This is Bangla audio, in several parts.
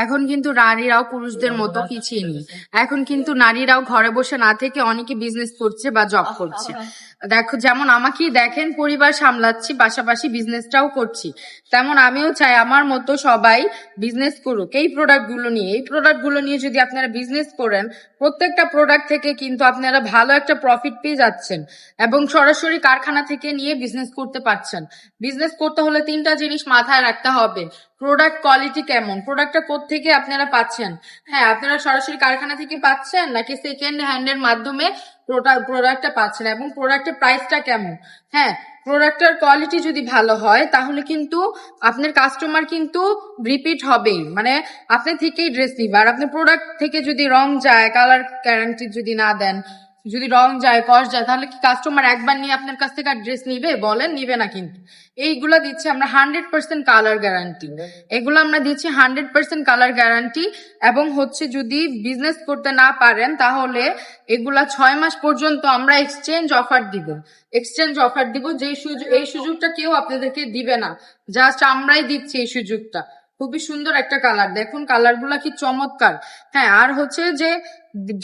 এখন কিন্তু নারীরাও পুরুষদের মতো পিছিয়ে নেই। এখন কিন্তু নারীরাও ঘরে বসে না থেকে অনেকে বিজনেস করছে বা জব করছে। দেখো, যেমন আমাকেই দেখেন, পরিবার সামলাচ্ছি, পাশাপাশি বিজনেসটাও করছি। তেমন আমিও চাই আমার মতো সবাই বিজনেস করুক এই প্রোডাক্টগুলো নিয়ে যদি আপনারা বিজনেস করেন, প্রত্যেকটা প্রোডাক্ট থেকে কিন্তু আপনারা ভালো একটা প্রফিট পেয়ে যাচ্ছেন এবং সরাসরি কারখানা থেকে নিয়ে বিজনেস করতে পারছেন। বিজনেস করতে হলে 3টা জিনিস মাথায় রাখতে হবে। প্রোডাক্ট কোয়ালিটি কেমন, প্রোডাক্টটা কোত্থেকে আপনারা পাচ্ছেন, হ্যাঁ আপনারা সরাসরি কারখানা থেকে পাচ্ছেন নাকি সেকেন্ড হ্যান্ডের মাধ্যমে প্রোডাক্টটা পাচ্ছেন, এবং প্রোডাক্টের প্রাইসটা কেমন। হ্যাঁ, প্রোডাক্টের কোয়ালিটি যদি ভালো হয় তাহলে কিন্তু আপনার কাস্টমার কিন্তু রিপিট হবেই, মানে আপনি থেকেই ড্রেস নিবে। আর আপনার প্রোডাক্ট থেকে যদি রং যায়, কালার গ্যারান্টি যদি না দেন, যদি রং যায়, কস যায়, তাহলে কি কাস্টমার একবার নিয়ে আপনার কাছ থেকে আর ড্রেস নিবে? বলেন, নিবে না। কিন্তু এইগুলা দিচ্ছি আমরা 100% কালার গ্যারান্টি। এগুলো আমরা দিচ্ছি 100% কালার গ্যারান্টি। এবং হচ্ছে যদি বিজনেস করতে না পারেন তাহলে এগুলা 6 মাস পর্যন্ত আমরা এক্সচেঞ্জ অফার দিব। এই সুযোগটা কেউ আপনাদেরকে দিবে না, জাস্ট আমরাই দিচ্ছি এই সুযোগটা। খুবই সুন্দর একটা কালার, দেখুন কালারগুলা কি চমৎকার। হ্যাঁ, আর হচ্ছে যে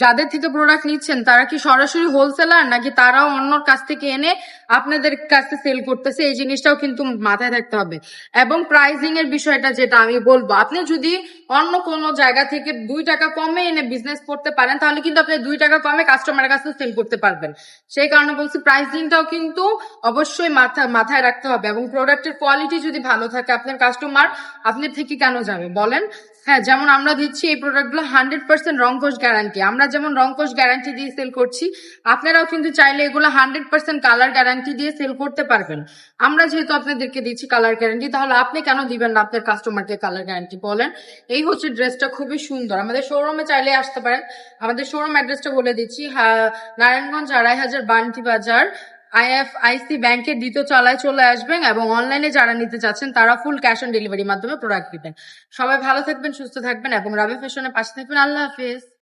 যাদের থেকে প্রোডাক্ট নিচ্ছেন তারা কি সরাসরি হোলসেলার নাকি তারাও অন্যর কাছ থেকে এনে আপনাদের কাছে সেল করতেছে, এই জিনিসটাও কিন্তু মাথায় রাখতে হবে। এবং প্রাইসিং এর বিষয়টা যেটা আমি বলবো, আপনি যদি অন্য কোনো জায়গা থেকে 2 টাকা কমে এনে বিজনেস করতে পারেন তাহলে কিন্তু আপনি 2 টাকা কমে কাস্টমারের কাছে সেল করতে পারবেন। সেই কারণে বলছি প্রাইসিংটাও কিন্তু অবশ্যই মাথায় রাখতে হবে। এবং প্রোডাক্টের কোয়ালিটি যদি ভালো থাকে, আপনার কাস্টমার আপনার থেকে কেন যাবে বলেন? হ্যাঁ, যেমন আমরা দিচ্ছি এই প্রোডাক্টগুলো 100% রংকশ গ্যারান্টি। আমরা যেমন রংকশ গ্যারান্টি দিয়ে সেল করছি, আপনারাও কিন্তু চাইলে এগুলো 100% কালার গ্যারান্টি দিয়ে সেল করতে পারবেন। আমরা যেহেতু আপনাদেরকে দিচ্ছি কালার গ্যারান্টি, তাহলে আপনি কেন দিবেন না আপনার কাস্টমারকে কালার গ্যারান্টি বলেন? এই হচ্ছে ড্রেসটা খুবই সুন্দর। আমাদের শোরুমে চাইলে আসতে পারেন। আমাদের শোরুম অ্যাড্রেসটা বলে দিচ্ছি, নারায়ণগঞ্জ 2.5 বান্টি বাজার, আইএফআইসি ব্যাংকের 2য় তলায় চলে আসবেন। এবং অনলাইনে যারা নিতে চাচ্ছেন তারা ফুল ক্যাশ অন ডেলিভারির মাধ্যমে প্রোডাক্ট দিবেন। সবাই ভালো থাকবেন, সুস্থ থাকবেন এবং রাবি ফ্যাশনের পাশে থাকবেন। আল্লাহ হাফেজ।